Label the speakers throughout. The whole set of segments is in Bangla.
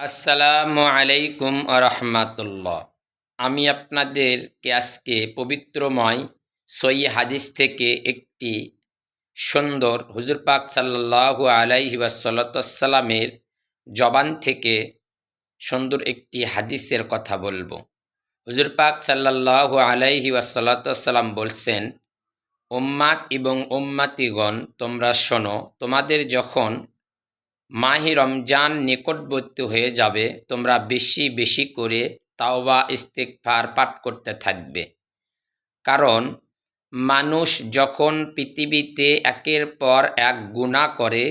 Speaker 1: আসসালামু আলাইকুম আরহামাতুল্লাহ। আমি আপনাদেরকে আজকে পবিত্রময় সহিহ হাদিস থেকে একটি সুন্দর হুজুর পাক সাল্লাল্লাহু আলাইহি ওয়াসাল্লামের জবান থেকে সুন্দর একটি হাদিসের কথা বলবো। হুজুর পাক সাল্লাল্লাহু আলাইহি ওয়াসাল্লাম বলছেন, উম্মাত এবং উম্মাতিগণ, তোমরা শোনো, তোমাদের যখন মাহে রমজান নিকটবর্তী হয়ে যাবে, তোমরা বেশি বেশি করে তাওবা ইস্তিগফার পাঠ করতে থাকবে। কারণ মানুষ যখন পৃথিবীতে একের পর এক গুনাহ করে,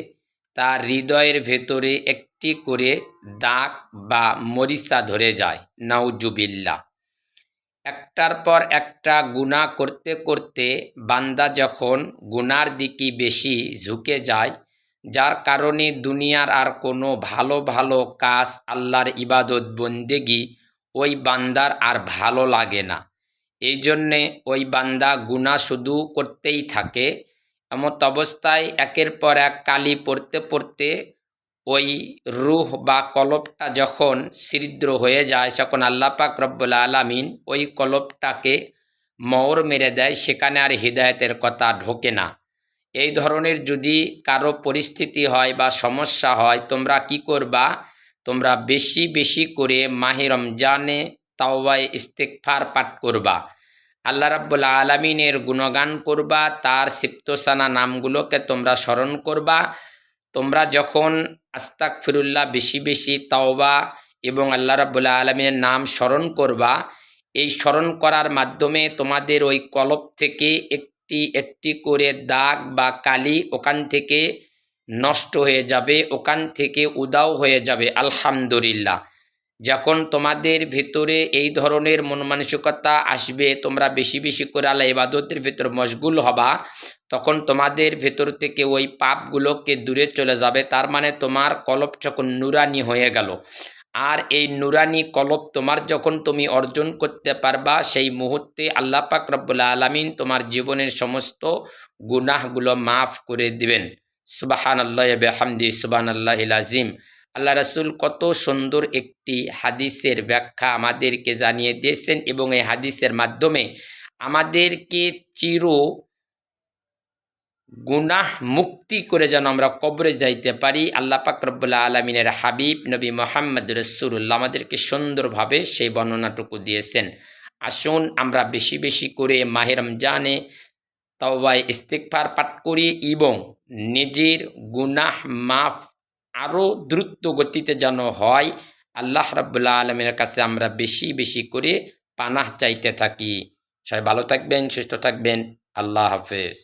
Speaker 1: তার হৃদয়ের ভেতরে একটি করে দাগ বা মরিচা ধরে যায়, নাউজুবিল্লাহ। একটার পর একটা গুনাহ করতে করতে বান্দা যখন গুনার দিকে বেশি ঝুঁকে যায়, যার কারণে দুনিয়ার আর কোনো ভালো ভালো কাজ, আল্লাহর ইবাদত বন্দেগি ওই বান্দার আর ভালো লাগে না। এই জন্যে ওই বান্দা গুনাহ শুধু করতেই থাকে। এমত অবস্থায় একের পর এক কালি পড়তে পড়তে ওই রূহ বা কলবটা যখন ছিদ্র হয়ে যায়, তখন আল্লাহ পাক রব্বুল আলামিন ওই কলবটাকে মোহর মেরে দেয়, সেখানে আর হিদায়াতের কথা ঢোকে না। এই ধরনের যদি কারো পরিস্থিতি হয় বা সমস্যা হয়, তোমরা কি করবা? তোমরা বেশি বেশি করে মাহে রমজানে তাওবা ইস্তিগফার পাঠ করবা, আল্লাহ রাব্বুল আলামিনের গুণগান করবা, তার সিফতসানা নামগুলোকে তোমরা স্মরণ করবা। তোমরা যখন আস্তাগফিরুল্লাহ বেশি বেশি তাওবা এবং আল্লাহ রাব্বুল আলামিনের নাম স্মরণ করবা, এই স্মরণ করার মাধ্যমে তোমাদের ওই কলব থেকে একটি একটি করে দাগ বা কালি ওখান থেকে নষ্ট হয়ে যাবে, ওখান থেকে উধাও হয়ে যাবে। আলহামদুলিল্লাহ। যখন তোমাদের ভেতরে এই ধরনের মন মানসিকতা আসবে, তোমরা বেশি বেশি করে আল্লাহ ইবাদতের ভেতর মশগুল হবা, তখন তোমাদের ভেতর থেকে ওই পাপগুলোকে দূরে চলে যাবে। তার মানে তোমার কলব যখন নুরানি হয়ে গেল, আর এই নুরানি কলব তোমার যখন তুমি অর্জন করতে পারবা, সেই মুহূর্তে আল্লাহ পাক রব্বুল আলামিন তোমার জীবনের সমস্ত গুনাহগুলো মাফ করে দিবেন। সুবহানাল্লাহি ওয়া বিহামদিহি সুবহানাল্লাহিল আযীম। আল্লাহ রাসূল কত সুন্দর একটি হাদিসের ব্যাখ্যা আমাদেরকে জানিয়ে দিয়েছেন, এবং এই হাদিসের মাধ্যমে আমাদেরকে চির গুনাহ মুক্তি করে যেন আমরা কবরে যাইতে পারি। আল্লাহ পাক রব্বুল আলামিনের হাবিব নবী মুহাম্মদ রাসূলুল্লাহ আমাদেরকে সুন্দরভাবে সেই বর্ণনাটুকু দিয়েছেন। আসুন আমরা বেশি বেশি করে মাহে রমজানে তাওবা ইস্তিগফার পাঠ করি এবং নিজের গুনাহ মাফ আরও দ্রুত গতিতে যেন হয়, আল্লাহ রাব্বুল আলামিনের কাছে আমরা বেশি বেশি করে পানাহ চাইতে থাকি। সবাই ভালো থাকবেন, সুস্থ থাকবেন। আল্লাহ হাফেজ।